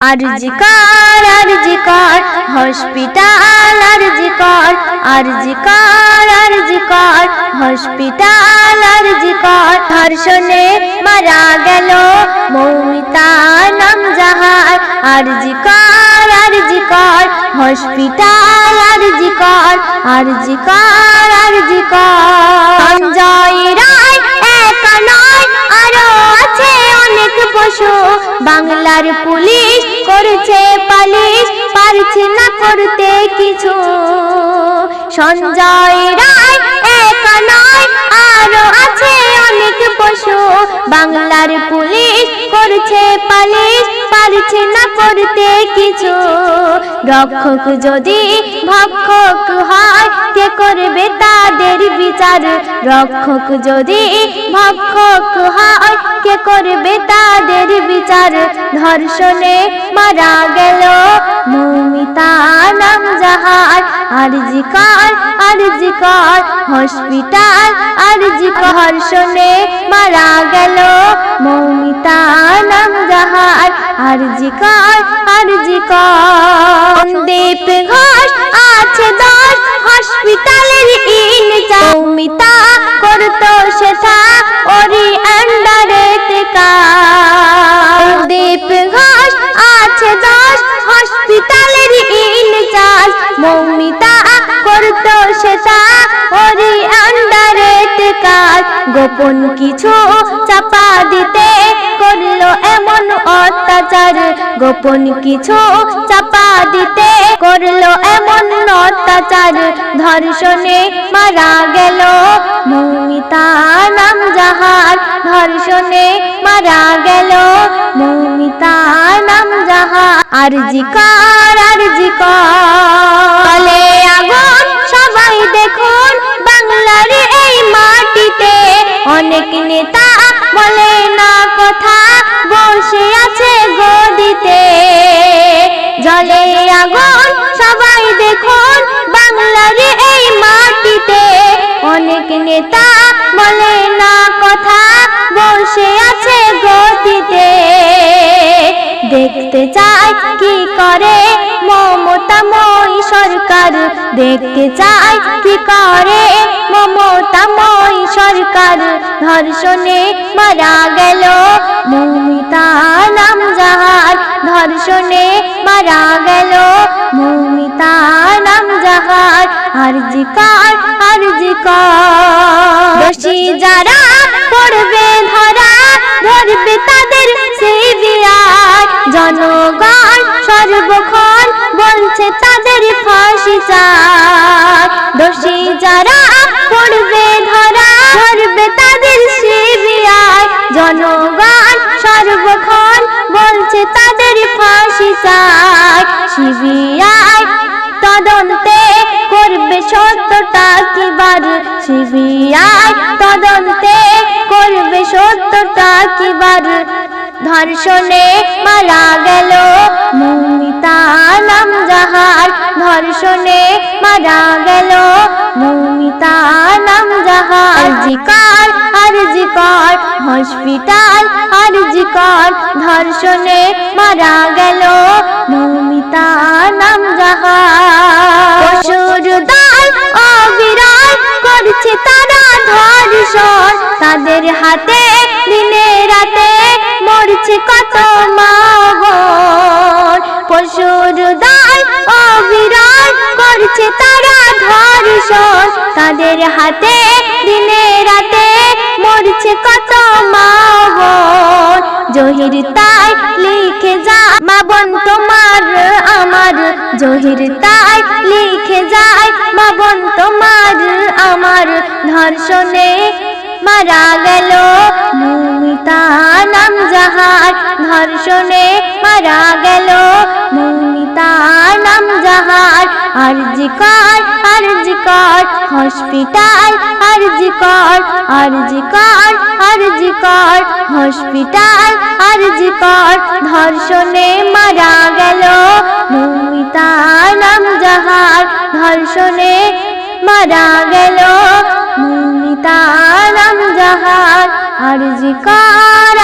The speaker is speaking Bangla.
अर्जी कर हॉस्पिटल अर्जी कर हॉस्पिटल अर्जी कर धर्षणे मारा गेल मौमिता नाम जाहार अर्जी कर हॉस्पिटल अर्जी कर संजय राय एका नय आरो आछे अनेक पशु बांगलार पुलिश करছে পালিশ পারছে না করতে কিছু সঞ্জয় রায় একা নয় আরো আছে অনেক পশু বাংলার পুলিশ করছে পালিশ পারছে না করতে কিছু রক্ষক যদি ভক্ষক হয় কে করবে তাদের বিচার রক্ষক যদি ভক্ষক হয় কে করবে তাদের বিচার ধর্ষণে মারা গেল মৌমিতা নাম জাহার अर्जी कर हॉस्पिटल अर्जी कर धर्षणे मारा गेल मौमिता नाम जाहार अर्जी कर सन्दीप घोष आछे 10 हॉस्पिटलेर इनचार्ज मौमिता करतो सेटा ओरी आंडारे काज सन्दीप घोष आछे 10 हॉस्पिटलेर इनचार्ज मौमिता करतो सेटा ओरी आंडारे काज गोपन किछु चापा दिते करलो एमन अत्याचार गोपन किछु चापा दिते करलो एमन अत्याचार धर्षणे मारा गेल मौमिता नाम जाहार धर्षणे मारा गेल मौमिता नाम जाहार अर्जी कर बले आगुन सबाई देखुन बांगलार এই মাটিতে অনেক নেতা বলে না কথা বসে আছে গদিতে জলে আগুন সবাই দেখুন বাংলার এই মাটিতে অনেক নেতা বলে না কথা বসে আছে গদিতে দেখতে চাই কি করে মমতাময়ী সরকার দেখতে চাই কি করে মমতাময়ী সরকার ধর্ষণে মারা গেল মৌমিতা নাম জাহার ধর্ষণে মারা গেল মৌমিতা নাম জাহার अर्जी कर दोषी যারা পড়বে ধরা ধরবে তাদের সিবিআই জনগণ সর্বক্ষণ বলছে তাদের ফাঁসি চাই দোষী যারা পড়বে ধরা ধরবে তাদের সিবিআই জনগণ সর্বক্ষণ বলছে তাদের ফাঁসি চাই সিবিআই তদন্তে করবে সত্যটা কিবার সিবিআই তদন্তে করবে সত্যটা কিবার ধর্ষণে মারা গেল মৌমিতা নাম জাহার ধর্ষণে মারা গেল মৌমিতা নাম জাহার अर्जी कर हॉस्पिटल अर्जी कर धर्षणे मारा गेल मौमिता नाम जाहार पशुर दल अविरल करছে তারা ধর্ষণ তাদের হাতে দিনে রাতে মরছে কত মা বোন পশুর দল অবিরল করছে তারা ধর্ষণ তাদের হাতে দিনে রাতে মরছে কত মা বোন জহির তাই লিখে যায় মা বোন তোমার আমার জহির তাই লিখে যায় মা বোন তোমার আমার ধর্ষণে মারা গেল মৌমিতা নাম জাহার ধর্ষণে মারা গেল মৌমিতা নাম জাহার अर्जी कर हॉस्पिटल अर्जी कर हॉस्पिटल अर्जी कर धर्षणे मारा गेल मौमिता नाम जाहार धर्षणे मारा गेल मौमिता नाम जाहार अर्जी कर